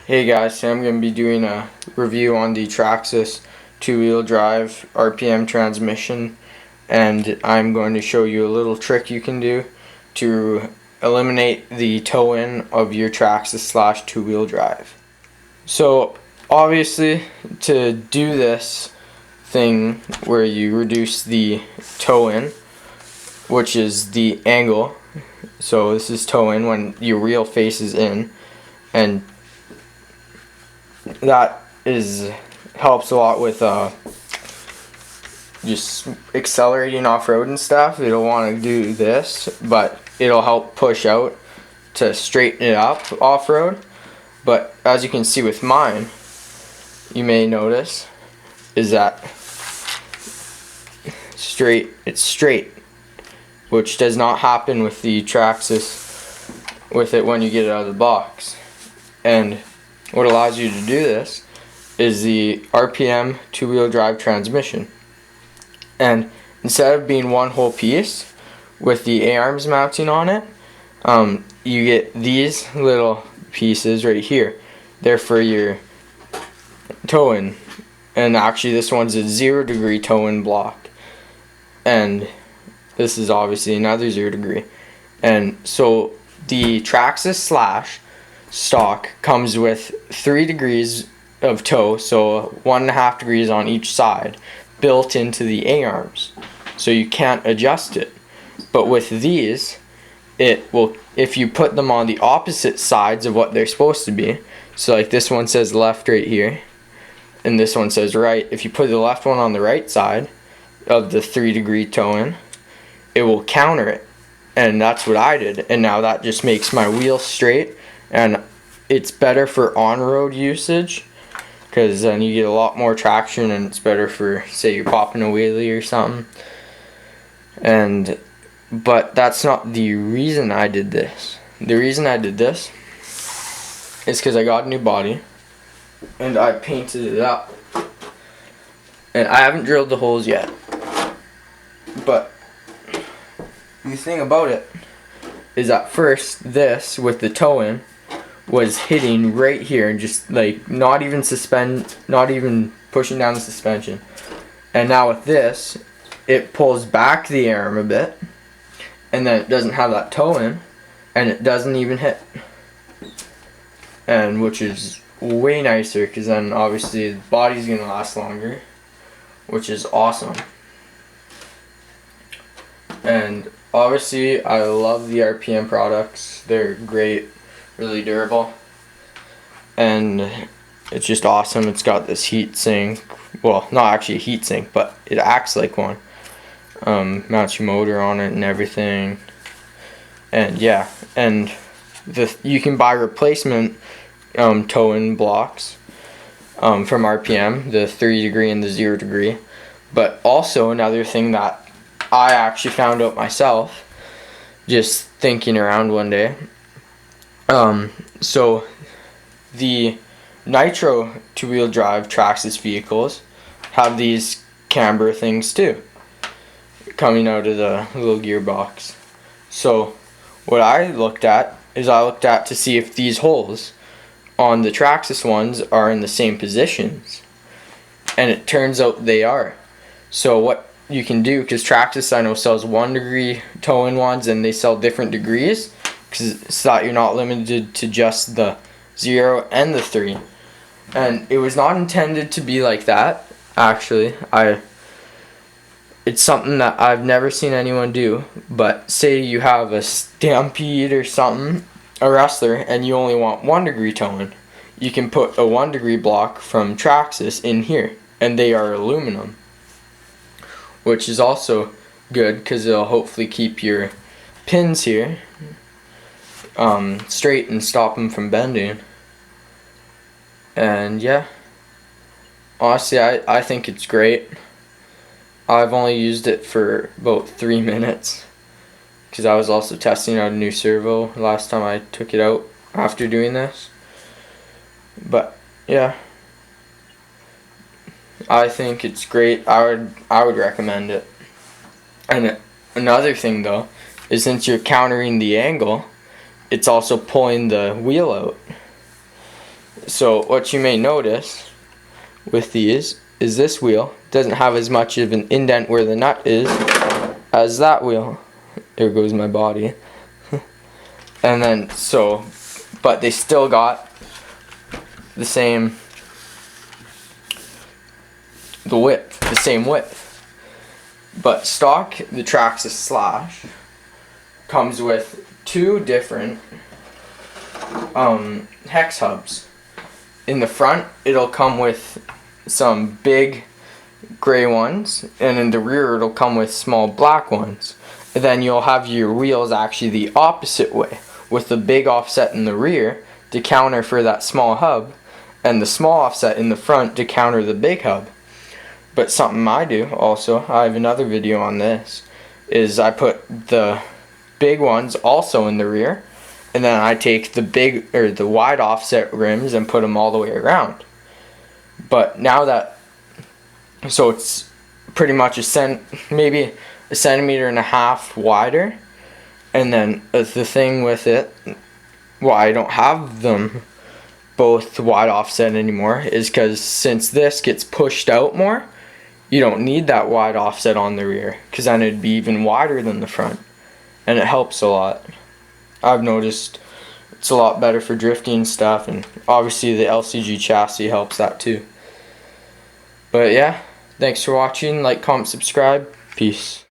Hey guys, so I'm going to be doing a review on the Traxxas two-wheel drive RPM transmission, and I'm going to show you a little trick you can do to eliminate the tow-in of your Traxxas slash two-wheel drive. So obviously, to do this thing where you reduce the tow-in, which is the angle, so this is tow-in when your wheel faces in, and that helps a lot with just accelerating off-road and stuff. It'll want to do this, but it'll help push out to straighten it up off-road. But as you can see with mine, you may notice is that it's straight, which does not happen with the Traxxas with it when you get it out of the box. And what allows you to do this is the RPM two-wheel drive transmission. And instead of being one whole piece with the A-arms mounting on it, you get these little pieces right here. They're for your tow-in. And actually this one's a 0-degree tow-in block. And this is obviously another 0-degree. And so the Traxxas slash stock comes with 3 degrees of tow, so 1.5 degrees on each side, built into the A-arms, so you can't adjust it. But with these, it will, if you put them on the opposite sides of what they're supposed to be, so like this one says left right here, and this one says right, if you put the left one on the right side of the 3-degree tow-in, it will counter it. And that's what I did, and now that just makes my wheel straight. And it's better for on-road usage because then you get a lot more traction, and it's better for, say, you're popping a wheelie or something. But that's not the reason I did this. The reason I did this is because I got a new body and I painted it up. And I haven't drilled the holes yet. But the thing about it is at first this with the tow-in was hitting right here and just like not even pushing down the suspension. And now with this, it pulls back the arm a bit, and then it doesn't have that tow-in, and it doesn't even hit. And which is way nicer, because then obviously the body's gonna last longer, which is awesome. And obviously I love the RPM products. They're great, really durable, and it's just awesome. It's got this heat sink, well, not actually a heat sink, but it acts like one. Mounts your motor on it and everything. And yeah, and you can buy replacement tow-in blocks from RPM, the 3-degree and the 0-degree. But also another thing that I actually found out myself, just thinking around one day. So the nitro two-wheel drive Traxxas vehicles have these camber things too, coming out of the little gearbox. So what I looked at to see if these holes on the Traxxas ones are in the same positions, and it turns out they are. So what you can do, because Traxxas I know sells 1-degree tow-in ones, and they sell different degrees, because it's that you're not limited to just the 0 and the 3. And it was not intended to be like that, actually. It's something that I've never seen anyone do. But say you have a Stampede or something, a wrestler, and you only want 1-degree tow-in, you can put a 1-degree block from Traxxas in here, and they are aluminum, which is also good because it'll hopefully keep your pins here straight and stop them from bending. And yeah, honestly I think it's great. I've only used it for about 3 minutes because I was also testing out a new servo last time I took it out after doing this. But yeah, I think it's great. I would recommend it. And another thing though is, since you're countering the angle, it's also pulling the wheel out. So what you may notice with these is this wheel doesn't have as much of an indent where the nut is as that wheel. There goes my body. And then so, but they still got the same, the same width. But stock, the Traxxas Slash comes with two different hex hubs. In the front, it'll come with some big gray ones, and in the rear it'll come with small black ones. And then you'll have your wheels actually the opposite way, with the big offset in the rear to counter for that small hub, and the small offset in the front to counter the big hub. But something I do also, I have another video on this, is I put the big ones also in the rear, and then I take the big or the wide offset rims and put them all the way around. But now that, so it's pretty much maybe a centimeter and a half wider, and then the thing with it, why I don't have them both wide offset anymore, is because since this gets pushed out more, you don't need that wide offset on the rear, because then it'd be even wider than the front, and it helps a lot. I've noticed it's a lot better for drifting stuff, and obviously the LCG chassis helps that too. But yeah, thanks for watching. Like, comment, subscribe. Peace.